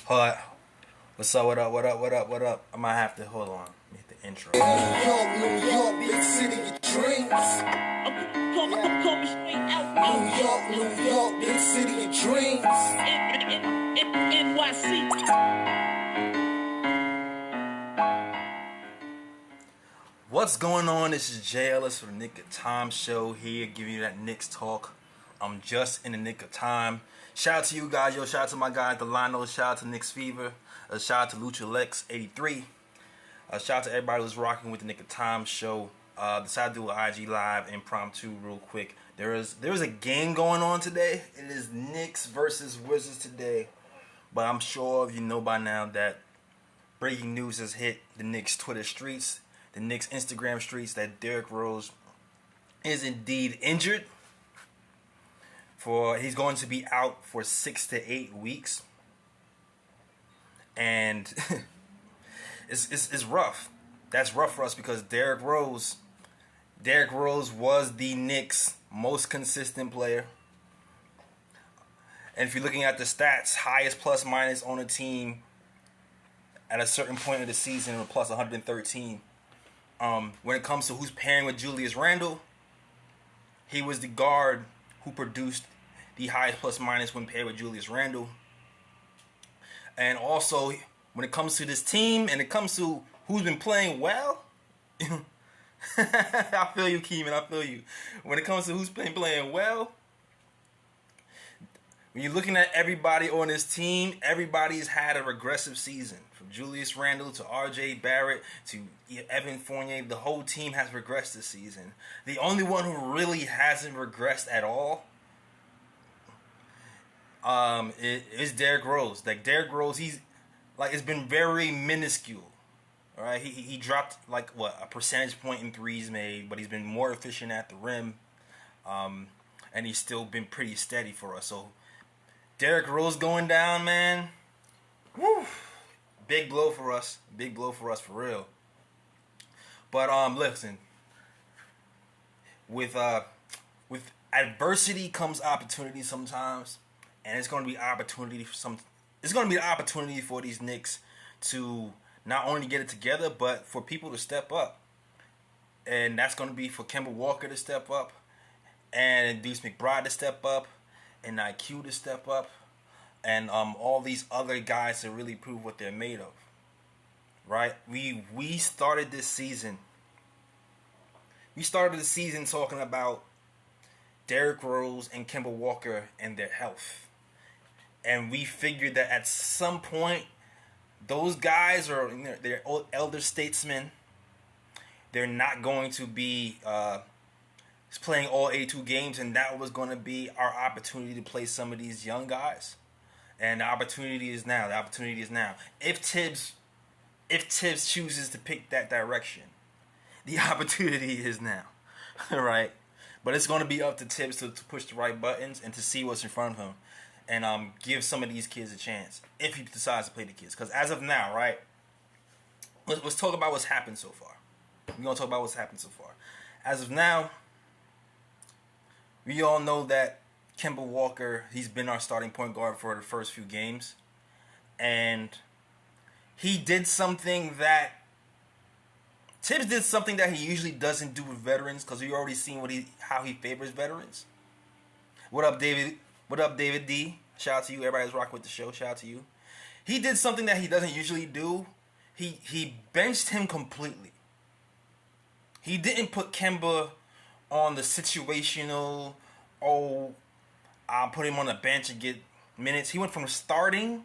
Hold on. What's up? What up? What up? What up? What up? I might have to hold on. Make the intro. New York, New York, big city of dreams. New York, New York, big city of dreams. NYC. What's going on? This is Ellis for the Nick of Time show here, giving you that Knicks talk. I'm just in the nick of time. Shout out to you guys, yo. Shout out to my guy Delano. Shout out to Knicks Fever. Shout out to Lucha Lex 83. Shout out to everybody who's rocking with the Nick of Time show. Decided to do an IG live impromptu real quick. There is a game going on today. It is Knicks versus Wizards today. But I'm sure you know by now that breaking news has hit the Knicks Twitter streets, the Knicks Instagram streets, that Derrick Rose is indeed injured. He's going to be out for 6 to 8 weeks. And it's rough. That's rough for us because Derrick Rose was the Knicks' most consistent player. And if you're looking at the stats, highest plus minus on a team at a certain point of the season, plus 113. When it comes to who's pairing with Julius Randle, he was the guard who produced the highest plus minus when paired with Julius Randle. And also, when it comes to this team and it comes to who's been playing well, I feel you, Keeman, I feel you. When it comes to who's been playing well, when you're looking at everybody on this team, everybody's had a regressive season. From Julius Randle to R.J. Barrett to Evan Fournier, the whole team has regressed this season. The only one who really hasn't regressed at all is Derrick Rose. Like Derrick Rose, it's been very minuscule. All right, he dropped a percentage point in threes made, but he's been more efficient at the rim, and he's still been pretty steady for us. So Derrick Rose going down, man. Woo, big blow for us. Big blow for us for real. But listen, with adversity comes opportunity sometimes. And it's going to be opportunity for these Knicks to not only get it together, but for people to step up. And that's going to be for Kemba Walker to step up, and Deuce McBride to step up, and IQ to step up, and all these other guys to really prove what they're made of. Right? We started this season. We started the season talking about Derrick Rose and Kemba Walker and their health. And we figured that at some point, those guys they're elder statesmen. They're not going to be playing all 82 games, and that was going to be our opportunity to play some of these young guys. And the opportunity is now. If Tibbs chooses to pick that direction, the opportunity is now. All right, but it's going to be up to Tibbs to push the right buttons and to see what's in front of him. And give some of these kids a chance if he decides to play the kids. Because as of now, right, let's talk about what's happened so far. We're going to talk about what's happened so far. As of now, we all know that Kemba Walker, he's been our starting point guard for the first few games. And he did something that Tibbs did something that he usually doesn't do with veterans, because we already seen how he favors veterans. What up, David? What up, David D? Shout out to you. Everybody's rocking with the show. Shout out to you. He did something that he doesn't usually do. He benched him completely. He didn't put Kemba on the situational, I'll put him on the bench and get minutes. He went from starting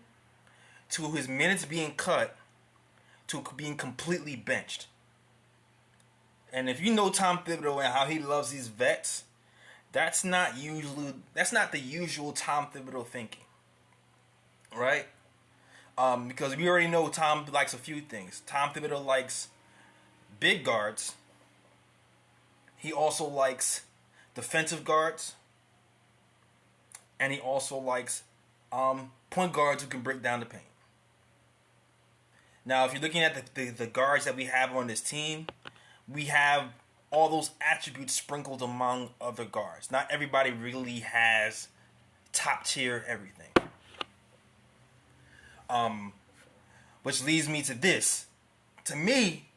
to his minutes being cut to being completely benched. And if you know Tom Thibodeau and how he loves these vets, that's not the usual Tom Thibodeau thinking, right? Because we already know Tom likes a few things. Tom Thibodeau likes big guards. He also likes defensive guards, and he also likes point guards who can break down the paint. Now, if you're looking at the guards that we have on this team, we have all those attributes sprinkled among other guards. Not everybody really has top tier everything. Which leads me to this. To me,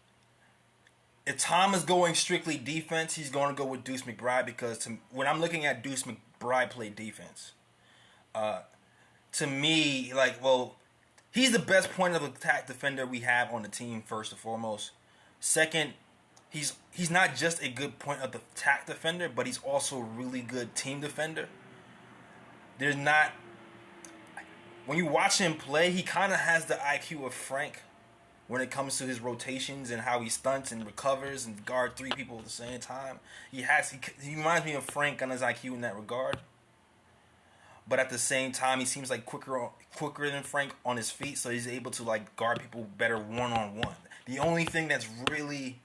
if Tom is going strictly defense, he's going to go with Deuce McBride because when I'm looking at Deuce McBride play defense, to me, he's the best point of attack defender we have on the team, first and foremost. Second, he's not just a good point of attack defender, but he's also a really good team defender. When you watch him play, he kind of has the IQ of Frank when it comes to his rotations and how he stunts and recovers and guard three people at the same time. He reminds me of Frank on his IQ in that regard. But at the same time, he seems like quicker than Frank on his feet, so he's able to guard people better one-on-one. The only thing that's really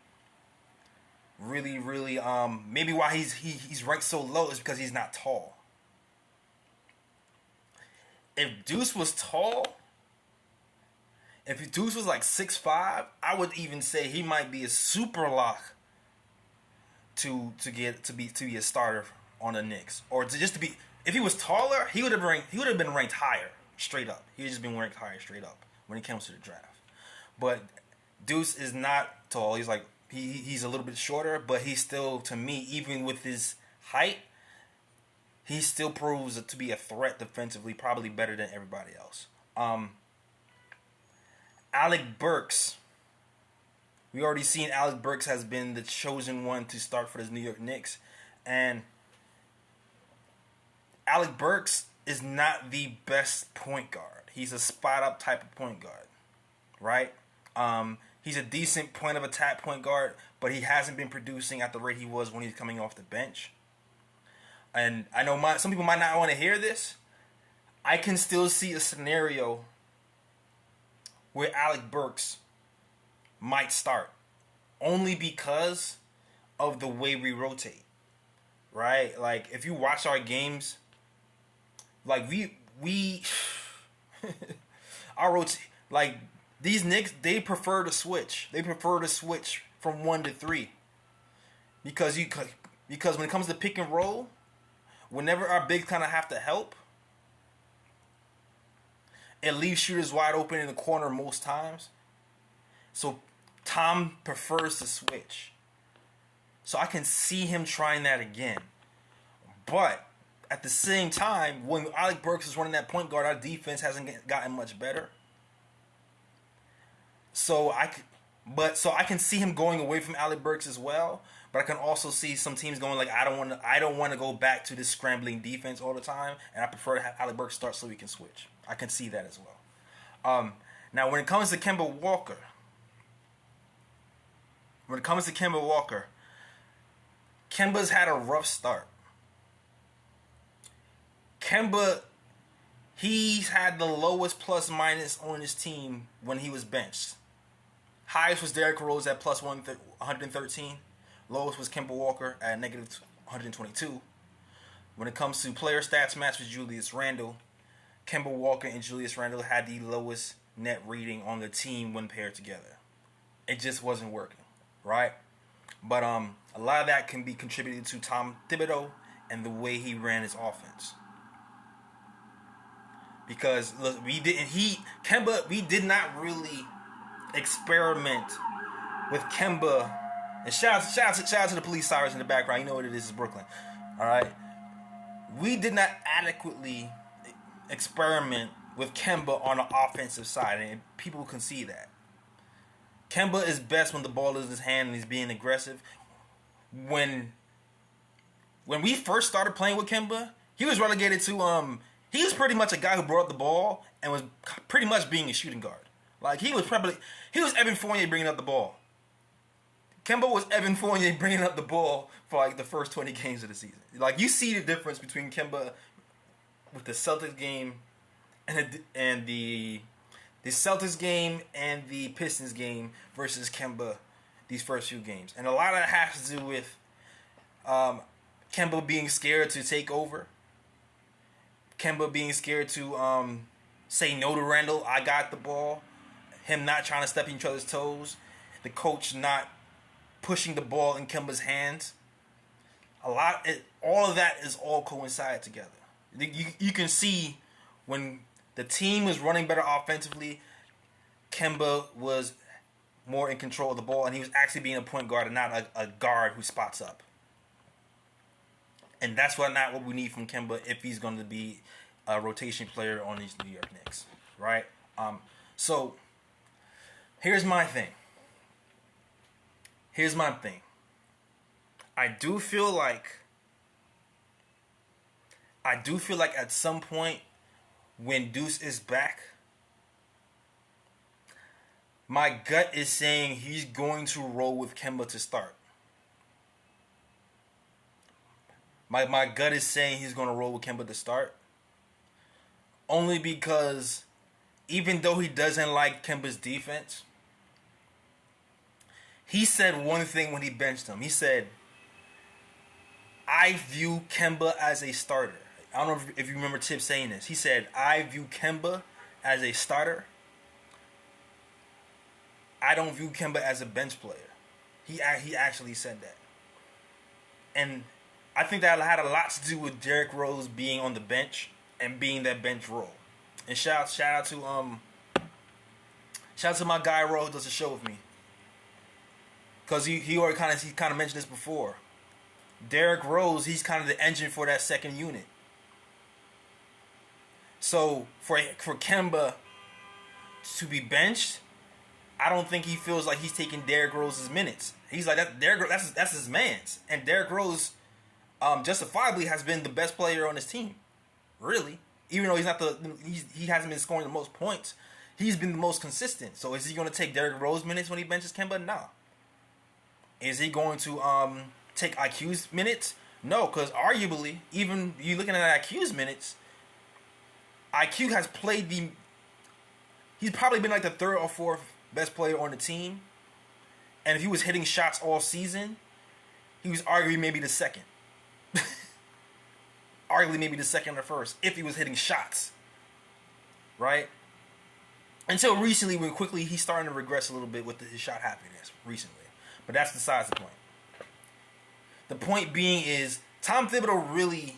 maybe why he's ranked so low is because he's not tall. If Deuce was tall, if Deuce was 6'5", I would even say he might be a super lock to be a starter on the Knicks, or just to be. If he was taller, he would have been ranked higher straight up. He would just been ranked higher straight up when it comes to the draft. But Deuce is not tall. He's he's a little bit shorter, but he's still, to me, even with his height, he still proves to be a threat defensively, probably better than everybody else. Alec Burks. We already seen Alec Burks has been the chosen one to start for the New York Knicks. And Alec Burks is not the best point guard. He's a spot-up type of point guard, right? He's a decent point of attack point guard, but he hasn't been producing at the rate he was when he's coming off the bench. And I know some people might not want to hear this. I can still see a scenario where Alec Burks might start, only because of the way we rotate, right? If you watch our games, we our rotate, these Knicks, they prefer to switch. They prefer to switch from 1 to 3 because when it comes to pick and roll, whenever our bigs kind of have to help, it leaves shooters wide open in the corner most times. So Tom prefers to switch. So I can see him trying that again. But at the same time, when Alec Burks is running that point guard, our defense hasn't gotten much better. So I can see him going away from Alec Burks as well. But I can also see some teams going I don't want to go back to this scrambling defense all the time, and I prefer to have Alec Burks start so we can switch. I can see that as well. Now, when it comes to Kemba Walker, Kemba's had a rough start. Kemba, he's had the lowest plus minus on his team when he was benched. Highest was Derrick Rose at plus 113. Lowest was Kemba Walker at negative 122. When it comes to player stats match with Julius Randle, Kemba Walker and Julius Randle had the lowest net rating on the team when paired together. It just wasn't working, right? But a lot of that can be contributed to Tom Thibodeau and the way he ran his offense. Because look, we did not really experiment with Kemba. And shout out to the police sirens in the background. You know what it is, it's Brooklyn. All right. We did not adequately experiment with Kemba on the offensive side, and people can see that. Kemba is best when the ball is in his hand and he's being aggressive. When we first started playing with Kemba, he was relegated to he was pretty much a guy who brought up the ball and was pretty much being a shooting guard. He was Evan Fournier bringing up the ball. Kemba was Evan Fournier bringing up the ball for the first 20 games of the season. You see the difference between Kemba with the Celtics game and the Celtics game and the Pistons game versus Kemba these first few games. And a lot of that has to do with Kemba being scared to take over. Kemba being scared to say no to Randle. I got the ball. Him not trying to step in each other's toes. The coach not pushing the ball in Kemba's hands. All of that is all coincided together. You can see when the team was running better offensively. Kemba was more in control of the ball, and he was actually being a point guard and not a guard who spots up. And that's not what we need from Kemba if he's going to be a rotation player on these New York Knicks, right? So here's my thing. I do feel like at some point when Deuce is back, my gut is saying he's going to roll with Kemba to start. My gut is saying he's going to roll with Kemba to start. Only because even though he doesn't like Kemba's defense, he said one thing when he benched him. He said, I view Kemba as a starter. I don't know if you remember Tip saying this. He said, I view Kemba as a starter. I don't view Kemba as a bench player. He actually said that. And I think that had a lot to do with Derrick Rose being on the bench and being that bench role. And shout out to my guy Rose who does a show with me. Because he already kind of mentioned this before. Derrick Rose, he's kind of the engine for that second unit. So for Kemba to be benched, I don't think he feels like he's taking Derrick Rose's minutes. He's like that's his man's, and Derrick Rose, justifiably has been the best player on his team, really. Even though he hasn't been scoring the most points, he's been the most consistent. So is he going to take Derrick Rose minutes when he benches Kemba? No. Is he going to take IQ's minutes? No, because arguably, even you looking at IQ's minutes, IQ has played he's probably been like the third or fourth best player on the team. And if he was hitting shots all season, he was arguably maybe the second. Arguably maybe the second or first, if he was hitting shots. Right? Until recently, when quickly he's starting to regress a little bit with his shot happiness recently. But that's besides the point. The point being is, Tom Thibodeau really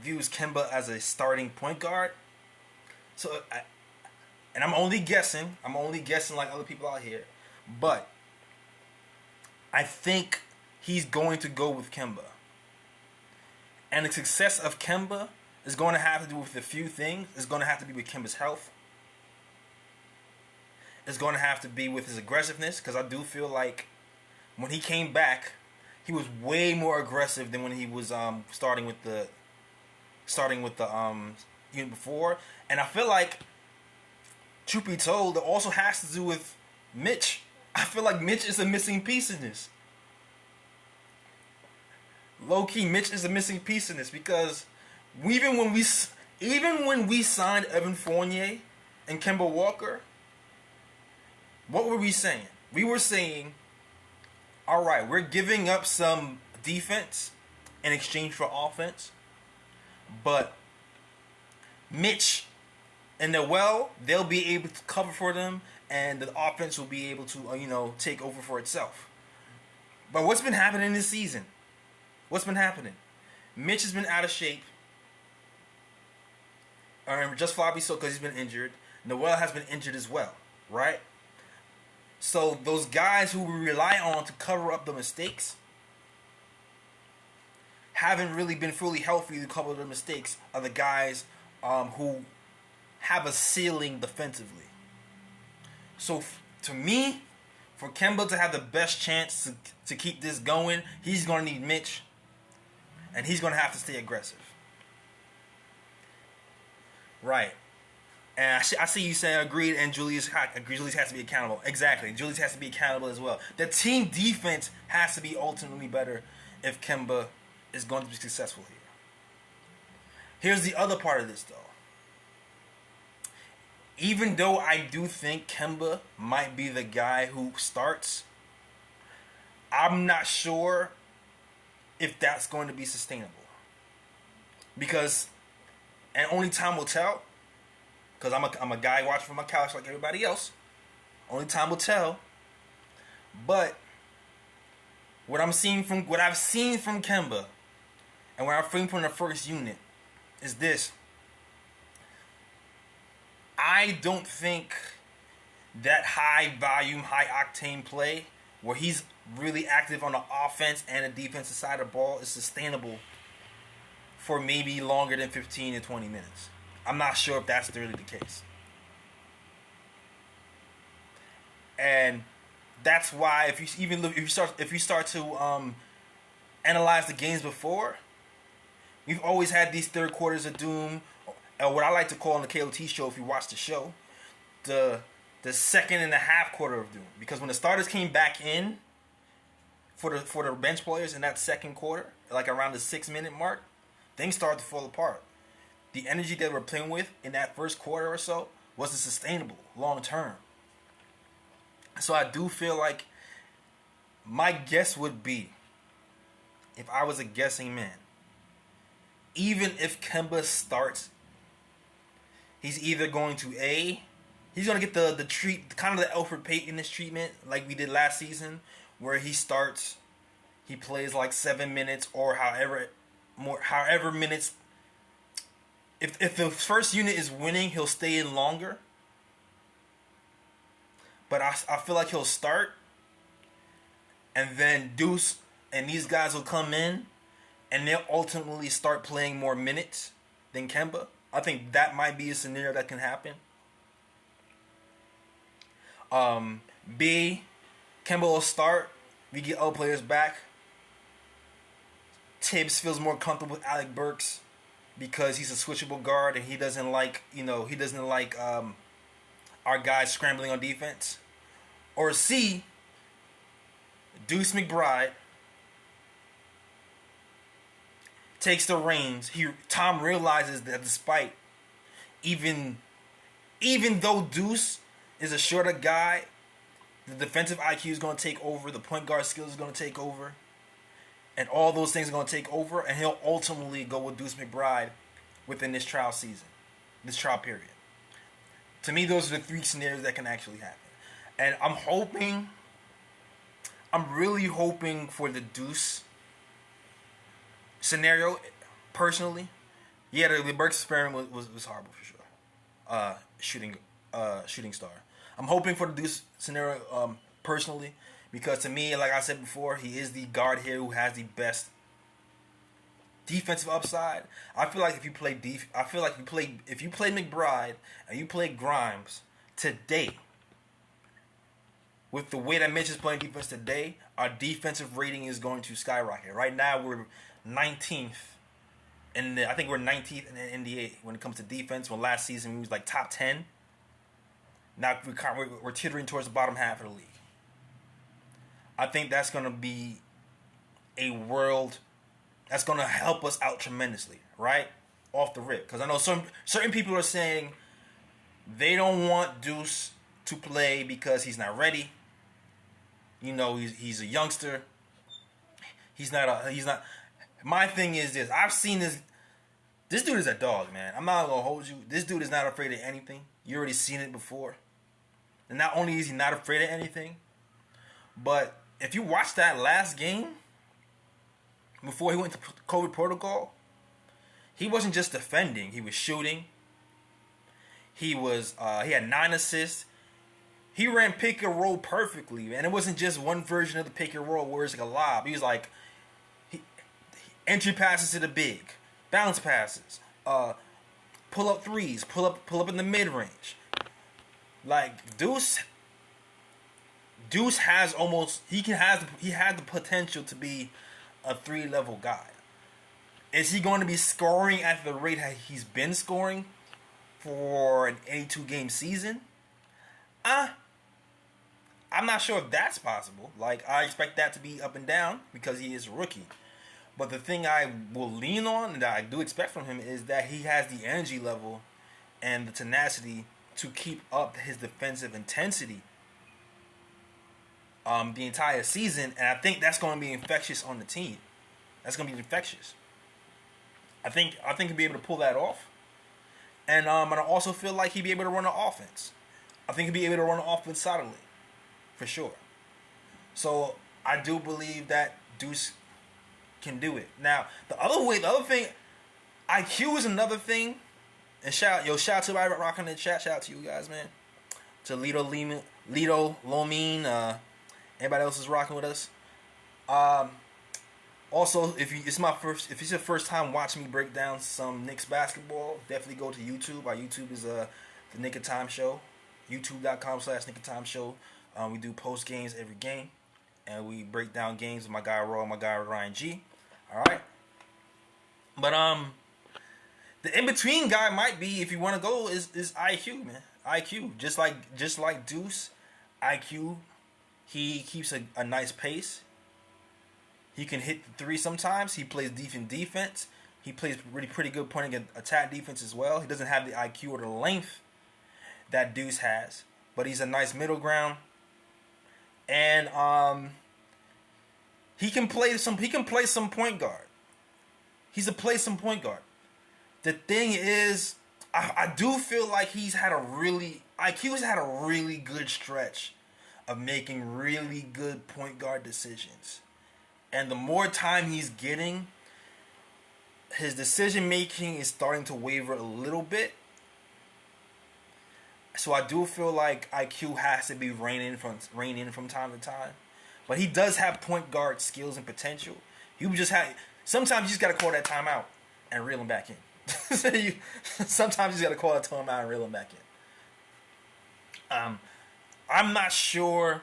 views Kemba as a starting point guard. So, and I'm only guessing like other people out here, but I think he's going to go with Kemba. And the success of Kemba is going to have to do with a few things. It's going to have to be with Kemba's health. It's going to have to be with his aggressiveness, because I do feel like when he came back, he was way more aggressive than when he was starting with the unit before. And I feel like, truth be told, it also has to do with Mitch. I feel like Mitch is a missing piece in this. Low-key, Mitch is a missing piece in this, because even when we signed Evan Fournier and Kemba Walker, what were we saying? We were saying, all right, we're giving up some defense in exchange for offense, but Mitch and they'll be able to cover for them, and the offense will be able to, take over for itself. But what's been happening this season? What's been happening? Mitch has been out of shape. Just Flobby so because he's been injured. Noel has been injured as well, right? So those guys who we rely on to cover up the mistakes haven't really been fully healthy to cover the mistakes of the guys who have a ceiling defensively. So to me, for Kemba to have the best chance to keep this going, he's going to need Mitch, and he's going to have to stay aggressive. Right. And I see you saying agreed, and Julius has to be accountable. Exactly. Julius has to be accountable as well. The team defense has to be ultimately better if Kemba is going to be successful here. Here's the other part of this, though. Even though I do think Kemba might be the guy who starts, I'm not sure if that's going to be sustainable. Because, and only time will tell, because I'm a guy watching from my couch like everybody else. Only time will tell. But what I've seen from Kemba, and what I've seen from the first unit, is this. I don't think that high volume, high octane play where he's really active on the offense and the defensive side of the ball is sustainable for maybe longer than 15 to 20 minutes. I'm not sure if that's really the case. And that's why if you start to analyze the games before, we've always had these third quarters of doom, or what I like to call on the KOT show, if you watch the show, the second and a half quarter of doom. Because when the starters came back in for the bench players in that second quarter, like around the 6-minute mark, things started to fall apart. The energy they were playing with in that first quarter or so wasn't sustainable long term. So I do feel like my guess would be, if I was a guessing man, even if Kemba starts, he's either going to he's going to get the treat, kind of the Elfrid Payton treatment like we did last season, where he starts, he plays like 7 minutes or however minutes. If the first unit is winning, he'll stay in longer. But I feel like he'll start, and then Deuce and these guys will come in, and they'll ultimately start playing more minutes than Kemba. I think that might be a scenario that can happen. B, Kemba will start. We get other players back. Tibbs feels more comfortable with Alec Burks because he's a switchable guard and he doesn't like our guys scrambling on defense. Or C, Deuce McBride takes the reins. Tom realizes that despite even though Deuce is a shorter guy, the defensive IQ is going to take over, the point guard skills is going to take over, and all those things are going to take over, and he'll ultimately go with Deuce McBride within this trial season, this trial period. To me, those are the three scenarios that can actually happen. And I'm really hoping for the Deuce scenario, personally. Yeah, the Burks experiment was horrible for sure. Shooting star. I'm hoping for the Deuce scenario personally, because to me, like I said before, he is the guard here who has the best defensive upside. I feel like if you play McBride and you play Grimes today, with the way that Mitch is playing defense today, our defensive rating is going to skyrocket. Right now, we're 19th, and I think we're 19th in the NBA when it comes to defense. When last season we was like top 10. Now we're teetering towards the bottom half of the league. I think that's going to be a world that's going to help us out tremendously, right? Off the rip. Because I know certain people are saying they don't want Deuce to play because he's not ready. You know, he's a youngster. He's not. My thing is this. I've seen this. This dude is a dog, man. I'm not going to hold you. This dude is not afraid of anything. You already seen it before. And not only is he not afraid of anything, but if you watch that last game, before he went to COVID protocol, he wasn't just defending. He was shooting. He had 9 assists. He ran pick and roll perfectly, and it wasn't just one version of the pick and roll where it's like a lob. He was like entry passes to the big, bounce passes, pull up threes, pull up in the mid range. Like Deuce has he has the potential to be a 3-level guy. Is he going to be scoring at the rate that he's been scoring for an 82-game season? I'm not sure if that's possible. Like, I expect that to be up and down because he is a rookie. But the thing I will lean on and that I do expect from him is that he has the energy level and the tenacity to keep up his defensive intensity the entire season. And I think that's going to be infectious on the team. That's going to be infectious. I think he'll be able to pull that off. And I also feel like he'll be able to run the offense. I think he'll be able to run the offense solidly. For sure. So I do believe that Deuce can do it. Now, the other thing, IQ is another thing And shout out to everybody rocking in the chat. Shout out to you guys, man. To Lido Lomine, everybody else is rocking with us. Also, if it's your first time watching me break down some Knicks basketball, definitely go to YouTube. Our YouTube is the Knick of Time Show, youtube.com/Knick of Time Show. We do post games every game, and we break down games with my guy Raw, my guy Ryan G. All right, but the in between guy might be, if you want to go, is IQ, man. IQ, just like Deuce, IQ, he keeps a nice pace. He can hit the three sometimes. He plays defense. He plays pretty good point and attack defense as well. He doesn't have the IQ or the length that Deuce has, but he's a nice middle ground. And he can play some point guard. He's a play some point guard. The thing is, I do feel like IQ's had a really good stretch of making really good point guard decisions. And the more time he's getting, his decision making is starting to waver a little bit. So I do feel like IQ has to be rein in from time to time. But he does have point guard skills and potential. Sometimes you just gotta call that timeout and reel him back in. Sometimes you just gotta call that timeout and reel him back in. I'm not sure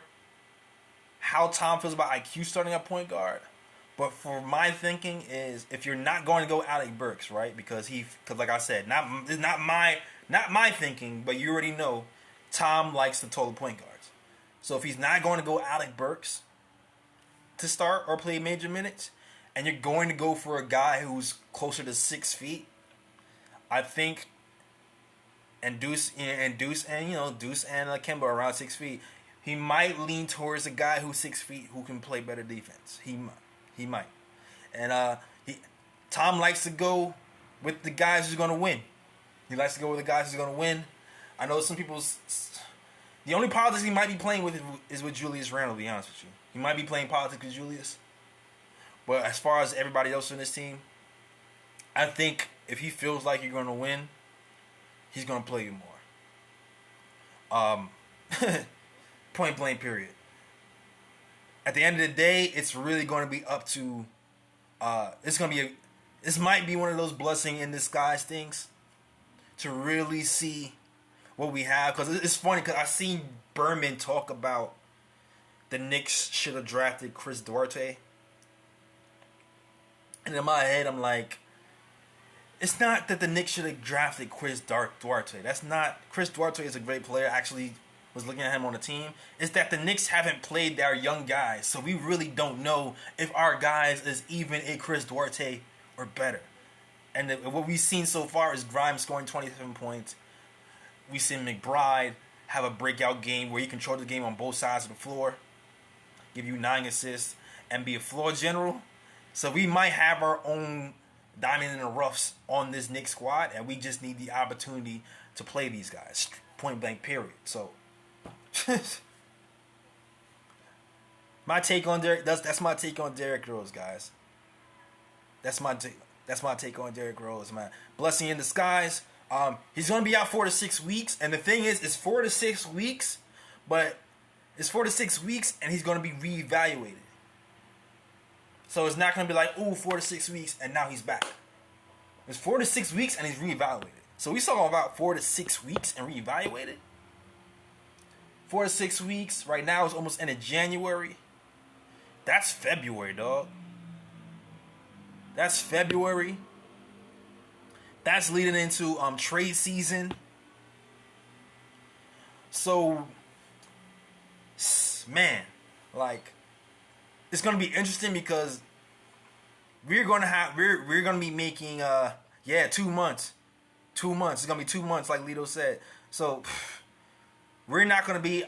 how Tom feels about IQ starting at point guard, but for my thinking is, if you're not going to go Alec Burks, right? Because like I said, not my thinking, but you already know Tom likes the taller point guards. So if he's not going to go Alec Burks to start or play major minutes, and you're going to go for a guy who's closer to 6 feet, I think, Deuce and Kemba are around 6 feet. He might lean towards a guy who's 6 feet who can play better defense. He might. And Tom likes to go with the guys who's going to win. He likes to go with the guys who's going to win. I know some people's... The only politics he might be playing with is with Julius Randle, to be honest with you. He might be playing politics with Julius. But as far as everybody else on this team, I think if he feels like you're going to win, he's going to play you more. Point blank, period. At the end of the day, it's really going to be up to... This might be one of those blessing in disguise things to really see what we have. Because it's funny, because I seen Berman talk about the Knicks should have drafted Chris Duarte. And in my head, I'm like, it's not that the Knicks should have drafted Chris Duarte. That's not... Chris Duarte is a great player. Actually, was looking at him on the team. It's that the Knicks haven't played their young guys. So we really don't know if our guys is even a Chris Duarte or better. And what we've seen so far is Grimes scoring 27 points. We've seen McBride have a breakout game where he controls the game on both sides of the floor, give you 9 assists, and be a floor general. So we might have our own diamond in the roughs on this Knicks squad, and we just need the opportunity to play these guys. Point blank, period. So my take on Derrick, that's my take on Derrick Rose, guys. That's my take on Derrick Rose, man. Blessing in disguise. He's gonna be out 4 to 6 weeks, and the thing is, it's 4 to 6 weeks, but it's 4 to 6 weeks, and he's gonna be reevaluated. So it's not gonna be like, 4 to 6 weeks, and now he's back. It's 4 to 6 weeks, and he's reevaluated. So we saw about 4 to 6 weeks and reevaluated. 4 to 6 weeks. Right now it's almost end of January. That's February, dog. That's February. That's leading into trade season. So, man, like, it's gonna be interesting because we're gonna be making 2 months. 2 months. It's gonna be 2 months, like Lito said. So we're not gonna be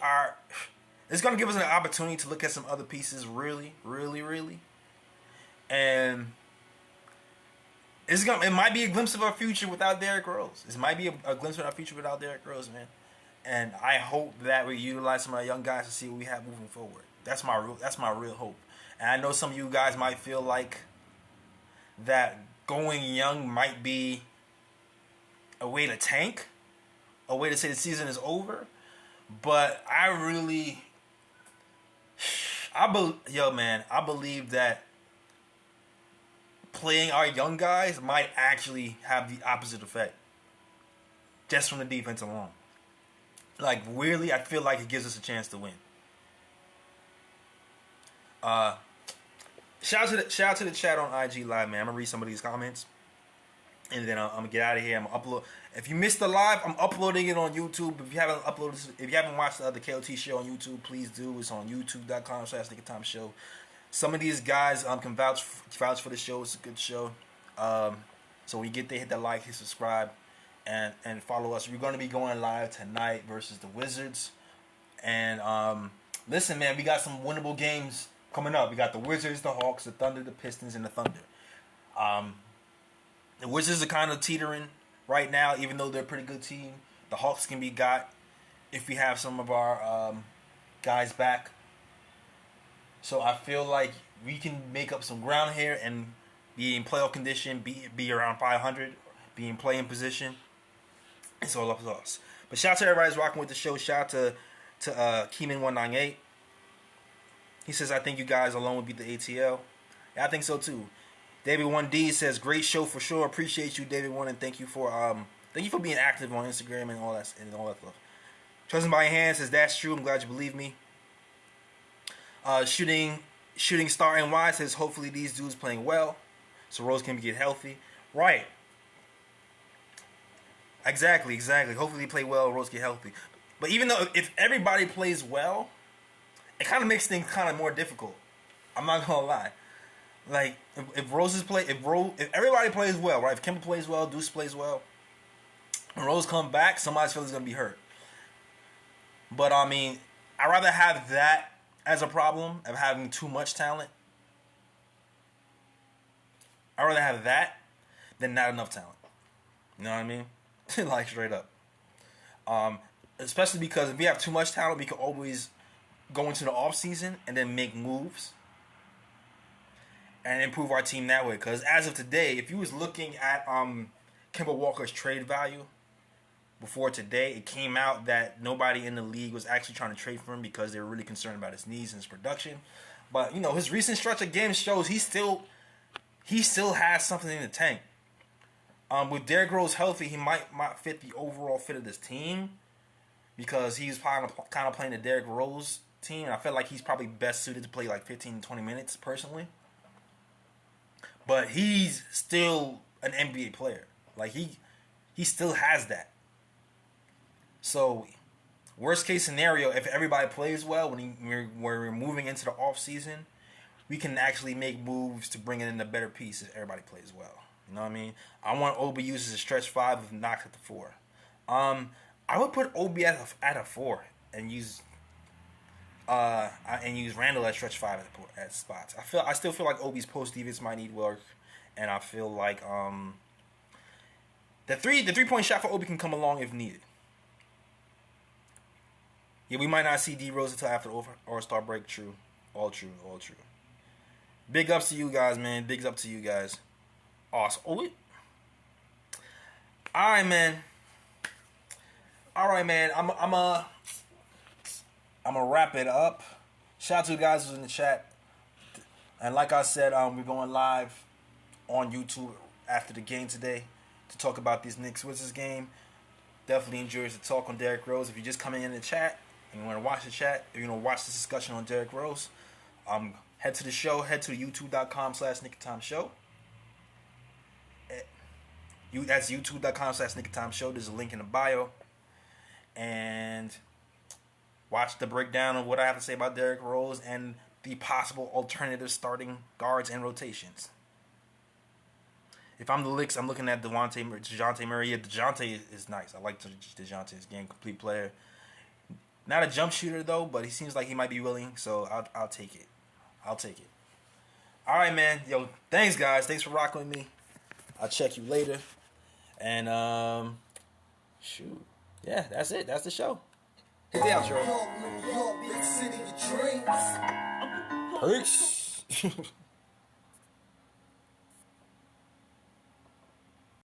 it's gonna give us an opportunity to look at some other pieces really, really, really. And it might be a glimpse of our future without Derrick Rose. This might be a glimpse of our future without Derrick Rose, man. And I hope that we utilize some of our young guys to see what we have moving forward. That's my real hope. And I know some of you guys might feel like that going young might be a way to tank, a way to say the season is over. But I believe that playing our young guys might actually have the opposite effect. Just from the defense alone. Like, weirdly, I feel like it gives us a chance to win. Shout out to the chat on IG Live, man. I'm gonna read some of these comments, and then I'm gonna get out of here. I'm gonna upload. If you missed the live, I'm uploading it on YouTube. If you haven't watched the other KOT show on YouTube, please do. It's on youtube.com/NickTimeShow. Some of these guys can vouch for the show. It's a good show. So when you get there, hit that like, hit subscribe, and follow us. We're gonna be going live tonight versus the Wizards. And listen, man, we got some winnable games coming up. We got the Wizards, the Hawks, the Thunder, the Pistons, and the Thunder. The Wizards are kind of teetering right now, even though they're a pretty good team. The Hawks can be got if we have some of our guys back. So I feel like we can make up some ground here and be in playoff condition, be around 500, be in playing position. It's all up to us. But shout out to everybody who's rocking with the show. Shout out to Keeman198. He says, I think you guys alone would beat the ATL. Yeah, I think so too. David 1D says, great show for sure. Appreciate you, David 1, and thank you for being active on Instagram and all that stuff. Trusting by your hand says, that's true. I'm glad you believe me. Shooting Star NY says, hopefully these dudes playing well, so Rose can get healthy. Right. Exactly. Hopefully they play well, Rose get healthy. But even though if everybody plays well, it kind of makes things kind of more difficult. I'm not gonna lie. Like if everybody plays well, right? If Kemba plays well, Deuce plays well, when Rose come back, somebody's feelings gonna be hurt. But I mean, I'd rather have that as a problem of having too much talent. I'd rather have that than not enough talent. You know what I mean? Like straight up. Especially because if we have too much talent, we can always go into the off season and then make moves and improve our team that way. Because as of today, if you was looking at Kemba Walker's trade value before today, it came out that nobody in the league was actually trying to trade for him because they were really concerned about his needs and his production. But you know, his recent stretch of games shows he still has something in the tank. With Derrick Rose healthy, he might fit the overall fit of this team because he's kind of playing the Derrick Rose team. And I feel like he's probably best suited to play like 15 to 20 minutes personally. But he's still an NBA player. Like he still has that. So worst case scenario, if everybody plays well when we're moving into the off season, we can actually make moves to bring in a better piece if everybody plays well. You know what I mean? I want Obi used as a stretch 5 with Knox at the 4. I would put Obi at a 4 and use Randall at stretch 5 at spots. I still feel like Obi's post defense might need work, and I feel like the 3-point shot for Obi can come along if needed. Yeah, we might not see D Rose until after All-Star break. True, all true. Big ups to you guys, man. Big ups to you guys. Awesome. All right, man. I'm gonna wrap it up. Shout out to you guys who's in the chat. And like I said, we're going live on YouTube after the game today to talk about this Knicks Wizards game. Definitely enjoys the talk on Derrick Rose. If you're just coming in the chat and you want to watch the chat, or you want to watch this discussion on Derrick Rose, head to the show. Head to youtube.com/NickTimeShow. That's youtube.com/NickTimeShow. There's a link in the bio. And watch the breakdown of what I have to say about Derrick Rose and the possible alternative starting guards and rotations. If I'm the Knicks, I'm looking at DeJounte Murray. Yeah, DeJounte is nice. I like DeJounte's game, complete player. Not a jump shooter, though, but he seems like he might be willing, so I'll take it. All right, man. Yo, thanks, guys. Thanks for rocking with me. I'll check you later. And, shoot. Yeah, that's it. That's the show. Hit the outro. New York, big city of dreams. Peace.